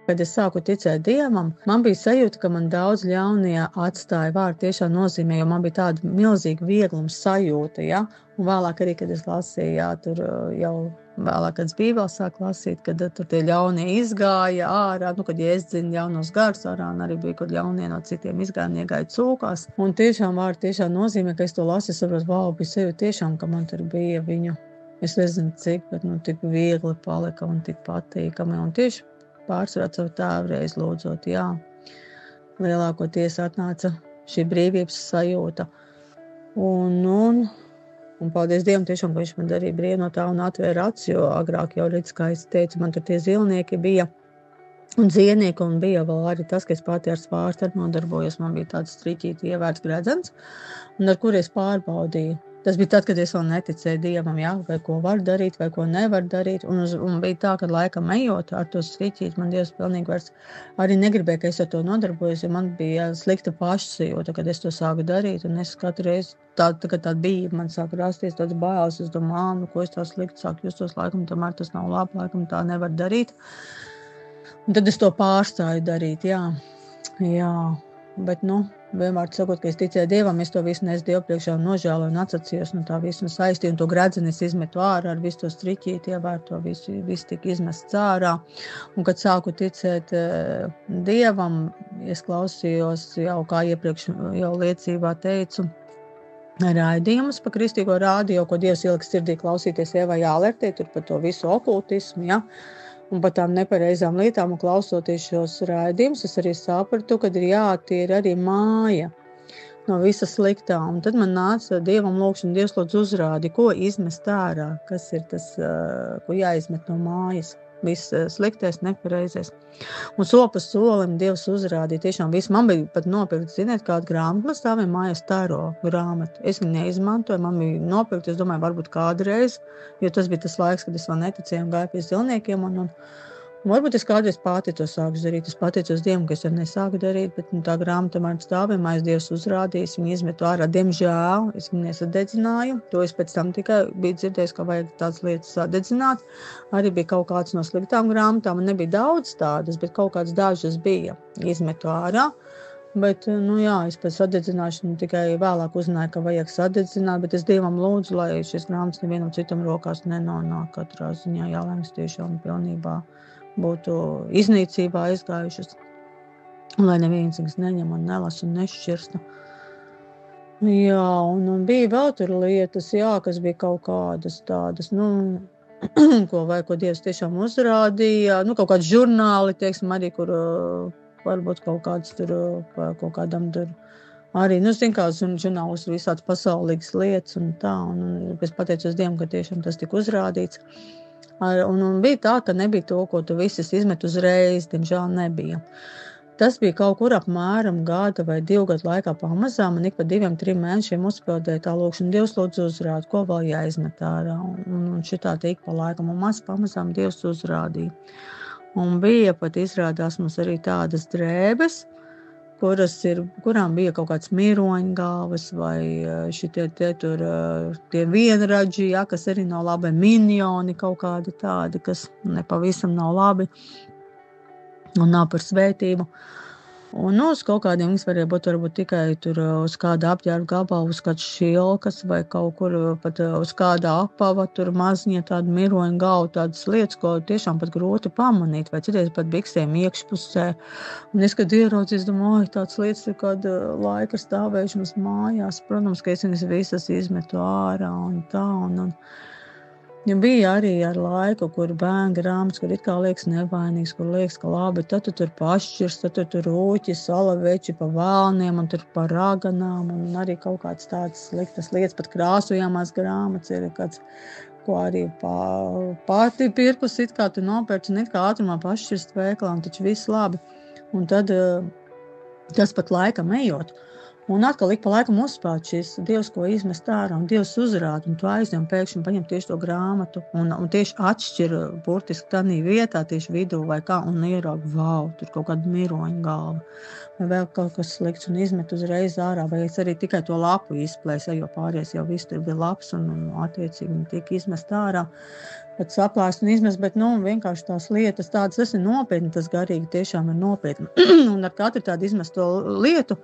kad es sāku ticēt Dievam, man bija sajūta, ka man daudz ļaunie atstāja vārdu tiešām nozīmē, jo man bija tāda milzīga viegluma sajūta, ja? Un vēlāk arī, kad es lasīju, jā, tur jau vēlāk, kad es Bībeli sāku lasīt, kad tur tie ļaunie izgāja ārā, kad ja es dzinu ļaunos garus ārā, un arī bija, kur ļaunie no citiem izgāja un iegāja cūkās. Un tiešām vārdu tiešām nozīmē, ka es to lasu, es saprotu, vau, bija sajūta tiešām, ka man tur bija viņu, es nezinu cik, bet tik viegli palika un tik patīkami. Un tieši pārsvarā savu tēvu reiz lūdzot, jā, lielākoties atnāca šī brīvības sajūta. Un paldies Dievam tiešām, ka viņš man darīja brīvu no tā un atvēra acis, jo agrāk jau redz, kā es teicu, man tur tie zilnieki bija un dzīvnieki, un bija vēl arī tas, ka es pati ar svārstu nodarbojos, man bija tāds striķīti ievērts gredzens, un ar kur es pārbaudīju. Tas bija tad, kad es vēl neticēju Dievam, jā, vai ko var darīt, vai ko nevar darīt, un bija tā, ka laikam ejot ar to striķīti, man Dievs pilnīgi vairs arī negribēja, ka es ar to nodarbojos, jo man bija slikta pašsajūta, kad es to sāku darīt, un es katru reizi tā bija, man sāka rasties tāds bailes, es domāju, ko es tā slikti sāku justos, laikam tomēr tas nav labi, laikam tā nevar darīt. Un tad es to pārstāju darīt, jā, bet, vienmēr sakot, ka es ticēju Dievam, es to visu nesu Dievu priekšā un nožēloju un atsacījos no tā visu un saistīju, un to gredzeni es izmetu ārā ar visu to striķīti, ievēr to visu tika izmests ārā. Un, kad sāku ticēt Dievam, es klausījos jau, kā iepriekš jau liecībā teicu, raidījumus pa kristīgo rādio, ko Dievs ieliks sirdī klausīties Evai Jālertei, tur par to visu okultismu, ja? Un par tām nepareizām lietām, un klausoties šos raidījumus, es arī sapratu, ka ir jātīra arī māja no visa sliktā. Un tad man nāca Dievam lūkšana, Dievs lūdzu uzrādi, ko izmest ārā, kas ir tas, ko jāizmet no mājas. Viss sliktais, nepareizais. Un soli pa solim Dievs uzrādīja tiešām visu. Man bija pat nopirkt, ziniet, kādu grāmatu, man stāvēja mājās Taro grāmatu. Es viņu neizmantoju, man bija nopirkt, es domāju, varbūt kādreiz, jo tas bija tas laiks, kad es vēl neticēju un gāju pie zilniekiem. Un varbūt es kādreiz pati to sāku darīt. Es pateicos Dievam, ka es to nesāku darīt, bet tā grāmata man stāvēja, mājās Dievs uzrādījis, viņu izmetu ārā. Diemžēl es viņu nesadedzināju. To es pēc tam tikai biju dzirdējis, ka vajag tādas lietas sadedzināt. Arī bija kaut kāds no sliktām grāmatām. Man nebija daudz tādas, bet kaut kāds dažas bija izmetu ārā. Bet, es pēc sadedzināšanu tikai vēlāk uzzināju, ka vajag sadedzināt, bet es Dievam lūdzu, lai šis grāmatas nevienam citam rokās nenonāk katrā ziņā, jā, lai mēs tiešām pilnībā būtu iznīcībā aizgājušas, lai neviens viņas neņem un nelasa un nešķirsta. Jā, un bija vēl tur lietas, jā, kas bija kaut kādas tādas, ko Dievs tiešām uzrādīja, kaut kāds žurnāli, teiksim, arī, kur varbūt kaut kāds tur, kaut kādam tur arī, kāds žurnālis visāds pasaulīgas lietas un tā, un es pateicos Dievam, ka tiešām tas tika uzrādīts. Un bija tā, ka nebija to, ko tu visas izmet uzreiz, diemžēl nebija. Tas bija kaut kur apmēram gada vai 2 gadu laikā pamazām, un ik pa 2-3 mēnešiem uzpildēja tā lūkšana, Dievs lūdzu uzrādi, ko vēl jāizmet ārā, un šitā ik pa laikam, un pamazām Dievs uzrādīja. Un bija pat izrādās mums arī tādas drēbes, kurām bija kaut kāds miroņu galvas vai šitie tur tie vienradži, ja, kas arī nav labi, minioni kaut kādi tādi, kas nepavisam nav labi un nav par svētību. Un uz kaut kādiem viņas varēja būt varbūt tikai tur uz kāda apģērba gabalu, uz kāds šilkas vai kaut kur pat uz kāda apava, tur maziņa tāda miroņa galva, tādas lietas, ko tiešām pat grūti pamanīt, vai citreiz pat biksēm iekšpusē. Un es, kad ieraudzīju, es domāju, tādas lietas ir kāda laika stāvējušas mājās. Protams, ka es viņas visas izmetu ārā un tā, un ja bija arī ar laiku, kur bērnu grāmatas, kur it kā liekas nevainīgs, kur liekas, ka labi, tad tu tur pašķirs, tad tu tur rūķi, salaveči pa vēlniem un tur pa raganām un arī kaut kāds tādas sliktas lietas, pat krāsojamās grāmatas ir kāds, ko arī pati pirkus it kā tu nopērci un it kā ātrumā pašķirst veiklā un taču viss labi. Un tad tas pat laikam ejot. Un atkal ik pa laikam uzspēlēt šis Dievs, ko izmest ārā, un Dievs uzrāda, un tu aizņem pēkšņi paņem tieši to grāmatu, un tieši atšķir burtiski tādā vietā, tieši vidū vai kā, un ierauga, vau, tur kaut kāda miroņa galva, vai vēl kaut kas slikts, un izmet uzreiz ārā, vai es arī tikai to lapu izplēsu, jo pāries jau viss tur bija labs, un attiecīgi tiek izmest ārā. pat saplāst un izmest, bet, vienkārši tās lietas tādas, tas ir nopietni, tas garīgi tiešām ir nopietni. Un ar katru tādu izmesto lietu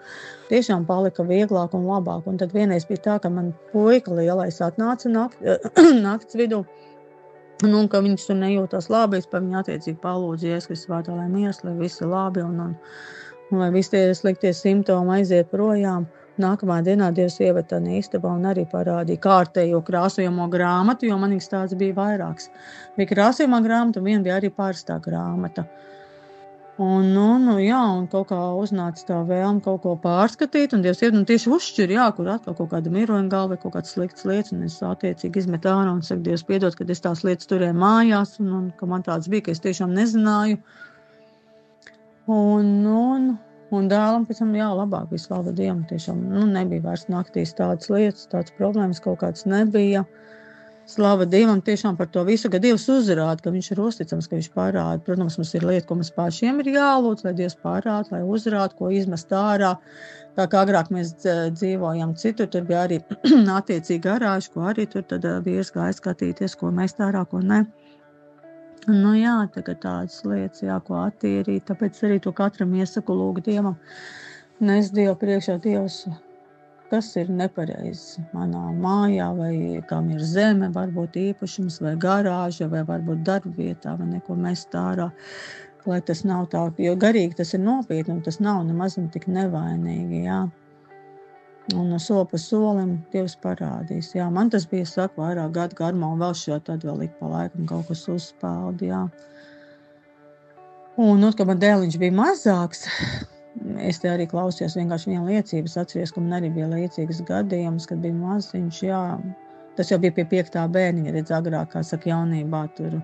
tiešām palika vieglāk un labāk. Un tad vienreiz bija tā, ka man puika lielais atnāca nakts vidū, un ka viņš tur nejūtās labi, es par viņu attiecīgi palūdzu Jēzus Kristus vārdā, lai miers, lai viss ir labi un lai visi tie sliktie simptomi aiziet projām. Nākamā dienā Dievs ieved tādā istabā un arī parādīja kārtējo krāsojamo grāmatu, jo manīgs tāds bija vairāks. Bija krāsojamā grāmata, un viena bija arī pārstā grāmata. Un kaut kā uznāca tā vēlme kaut ko pārskatīt, un Dievs ieved, tieši uzšķir, kur atkal kaut kāda miroņa galva vai kaut kādas sliktas lietas, un es attiecīgi izmetu ārā un saku, Dievs piedod, kad es tās lietas turēju mājās, un ka man tāds bija, ka es tiešām nezināju. Un dēlam pēc tam, labāk bija, slava Dievam, tiešām, nebija vairs naktīs tādas lietas, tādas problēmas kaut kādas nebija. Slava Dievam tiešām par to visu, ka Dievs uzrāda, ka viņš ir uzticams, ka viņš parāda. Protams, mums ir lieta, ko mums pašiem ir jālūdz, lai Dievs parāda, lai uzrāda, ko izmest ārā. Tā kā agrāk mēs dzīvojam citur, tur bija arī attiecīgi garāži, ko arī tur tad vīrs gāja skatīties, ko mest ārā, ko ne. Tagad tādas lietas, ko attīrīt, tāpēc arī to katram iesaku lūgt Dievam. Es Dievu priekšā, Dievs, kas ir nepareizs manā mājā, vai kam ir zeme, varbūt īpašums, vai garāža, vai varbūt darbvietā, vai neko mest ārā, lai tas nav tā, jo garīgi tas ir nopietni, un tas nav nemaz tik nevainīgi, Un soli pa solim Dievs parādīs. Man tas bija, vairāk gadu garumā, un vēl šajā tad vēl ik pa laikam kaut kas uzspēldi, Un, kad man dēliņš bija mazāks, es te arī klausījos vienkārši vienu liecību, atceries, ka man arī bija līdzīgas gadījumas, kad bija maziņš, Tas jau bija pie 5. bērniņa, redz agrāk, kā saka, jaunībā tur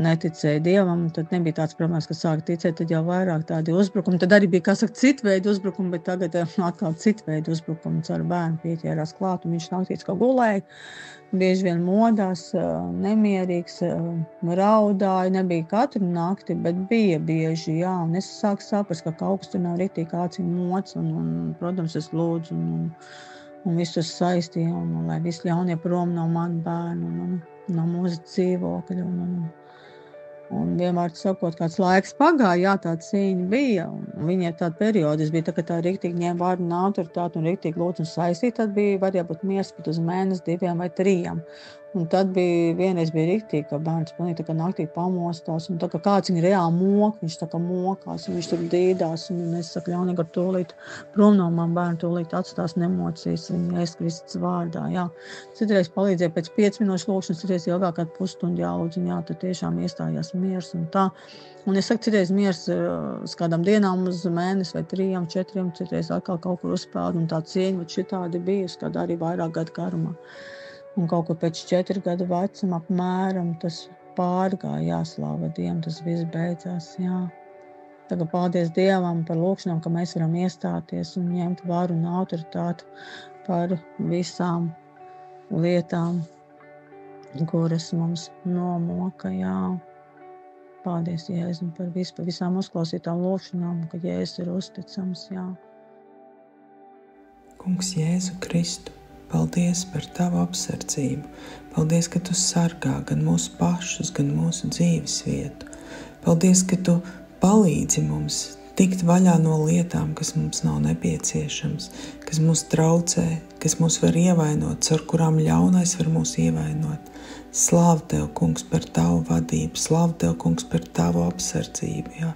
neticēja Dievam, tad nebija tāds problēmas, ka sāka ticēt, tad jau vairāk tādi uzbrukumi. Tad arī bija, citu veidu uzbrukumi, bet tagad atkal citu veidu uzbrukumi. Ar bērnu pieķērās klāt, un viņš naktīs kā gulēja, bieži vien modās, nemierīgs, raudāja, nebija katru nakti, bet bija bieži, un es sāku saprast, ka kaut kas tur nav ritīgi kāds mods, un protams, es lūdzu, un visus saistīju, un lai visi ļaunie prom no manu bērnu, no mūsu dzīvokļa, un vienmēr sakot, kāds laiks pagāja, tā cīņa bija, un viņiem tāda periodis bija, ka tā riktīgi ņēma vārdu un autoritāti, un riktīgi lūdzu un saistīt, tad bija varbūt miers pat uz mēnesi, 2 vai 3. Un tad vienreiz bija riktīgi, ka bērns pilnīgi tā kā naktī pamostās, un tā kā kāds viņu reāli moka, viņš tā kā mokās, un viņš tur dīdās, un es saku, ļaunīgi ar tūlīt prom no man bērnu, tūlīt atstās nemocīs viņu Jēzus Kristus vārdā, Citreiz palīdzēja pēc 5 minūšu lūkšanas, citreiz ilgāk kādu pusstundu jālūdz, un tad tiešām iestājās miers un tā. Un es saku, citreiz miers uz kādām dienām, uz mēnesi vai 3, 4, citreiz atkal kaut kur uzspēld, un tā cieņa, bet šitādi bijusi, kad arī vairāk gadu garumā. Un kaut kur pēc 4 gadu vecuma apmēram tas pārgāja, slāva Dievam, tas viss beidzās, Tagad paldies Dievam par lūkšanām, ka mēs varam iestāties un ņemt varu un autoritāti par visām lietām, kuras mums nomoka, Paldies Jēzum par visām uzklausītām lūkšanām, ka Jēzus ir uzticams, Kungs Jēzu Kristu, paldies par tavu apsardzību. Paldies, ka tu sargā gan mūsu pašus, gan mūsu dzīves vietu. Paldies, ka tu palīdzi mums tikt vaļā no lietām, kas mums nav nepieciešams, kas mūs traucē, kas mūs var ievainot, caur kurām ļaunais var mūs ievainot. Slāv Tev, Kungs, par tavu vadību, slāv Tev, Kungs, par tavu apsardzību,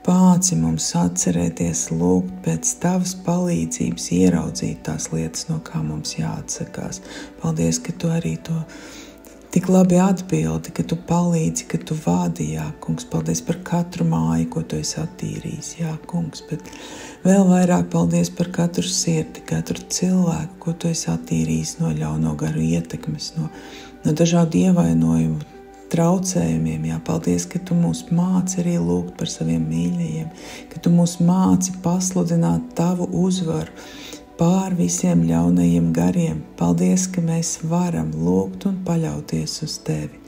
Pāci mums atcerēties lūgt pēc tavas palīdzības, ieraudzīt tās lietas, no kā mums jāatsakās. Paldies, ka tu arī to tik labi atbildi, ka tu palīdzi, ka tu vadi, Kungs. Paldies par katru māju, ko tu esi attīrījis, Kungs. Bet vēl vairāk paldies par katru sirdi, katru cilvēku, ko tu esi attīrījis no ļauno garu ietekmes, no dažādu ievainojumu traucējumiem, Paldies, ka tu mūs māci arī lūgt par saviem mīļajiem, ka tu mūs māci pasludināt tavu uzvaru pār visiem ļaunajiem gariem. Paldies, ka mēs varam lūgt un paļauties uz tevi.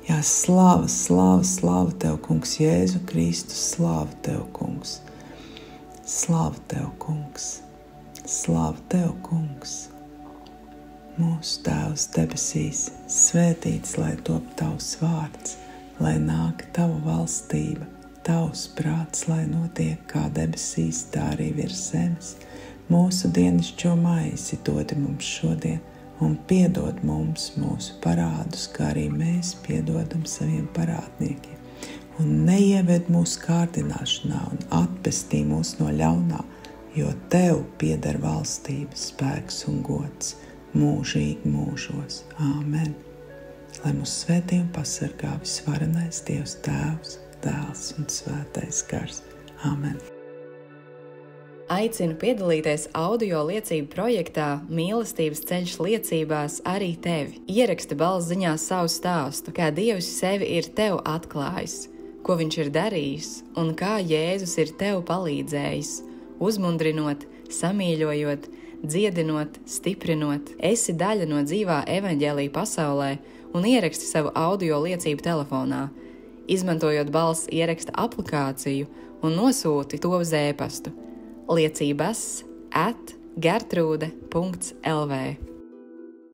Slāva, slāva, slāva Tev, Kungs, Jēzu Kristu, slāva Tev, Kungs. Slāva Tev, Kungs. Slāva Tev, Kungs. Mūsu Tēvs debesīs, svētīts lai top tavs vārds, lai nāk tava valstība, tavs prāts, lai notiek kā debesīs, tā arī virs zemes. Mūsu dienascho maizi dod mums šodien, un piedod mums mūsu parādus, kā arī mēs piedodam saviem parādniekiem. Un neieved mūsu kārdināšanā un atpestī mūs no ļaunā, jo tev pieder valstība, spēks un gods mūžīgi mūžos. Āmen. Lai mūs svētī un pasargā visvarenais Dievs Tēvs, Dēls un Svētais Gars. Āmen. Aicinu piedalīties audio liecību projektā Mīlestības ceļš liecībās arī tevi. Ieraksti balss ziņā savu stāstu, kā Dievs sevi ir tev atklājis, ko viņš ir darījis un kā Jēzus ir tev palīdzējis, uzmundrinot, samīļojot, dziedinot, stiprinot. Esi daļa no dzīvā evaņģēlija pasaulē un ieraksti savu audio liecību telefonā, izmantojot balss ieraksta aplikāciju un nosūti to uz e-pastu liecības@gertrude.lv.